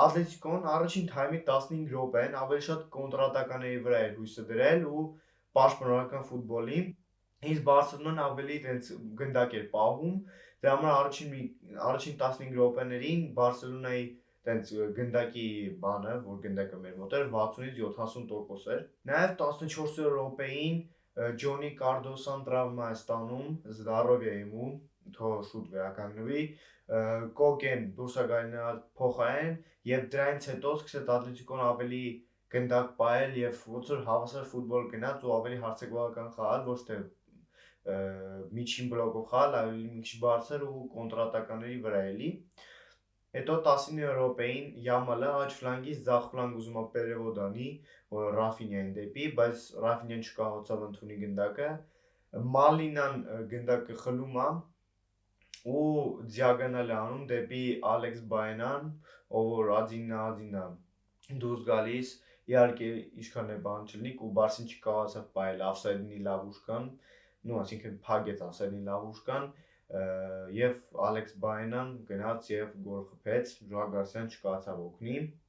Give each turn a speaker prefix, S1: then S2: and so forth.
S1: Ատլետիկոն առաջին թայմի 15 րոպեն ավելի շատ կոնտրատականների վրա էր հույսը դրել ու պաշտպանական ֆուտբոլի, իսկ Բարսելոնան ավելի տենց գնդակ էր պահում, դրա համար առաջին 15 րոպեներին Բարսելոնայի տենց գնդակի բանը, որ գնդակը մեր մոտ էր 60-ից 70% էր։ Նաև 14-րդ րոպեին Ջոնի Կարդոսան տրավմա է ստանում Զդարովյայի թող շուտ վերականգնվի, Կոկեն դուրս է գալի նրա փոխարեն եւ դրանից հետո սկսեց Ատլետիկոն ավելի գնդակ պահել եւ ոնց որ հավասար ֆուտբոլ գնաց ու ավելի հարձակողական խաղալ, ոչ թե միջին բլոկով խաղալ, ավելի մի քիչ բարձր ու կոնտրատականների վրա էլի։ Հետո 19 րոպեին Յամալը աջ ֆլանգից ձախ ֆլանգ ուզում է Պերևոդ անի, որ Ռաֆինյային դեպի, բայց Ռաֆինյան չկարողացավ ընդունի գնդակը։ Մալինան գնդակը խլում է ու դիագոնալ է անում դեպի Ալեքս Բայենան, ով որ ադինա դուրս գալիս, իհարկե ինչքան է բան չլինի, Կուբարսին չկարողացավ պահել ավսայդնի լավուշկան, այսինքն փակեց ավսայդնի լավուշկան, եւ Ալեքս Բայենան գնաց եւ գոլ խփեց, Ժոա Գարսիան չկարողացավ օգնի։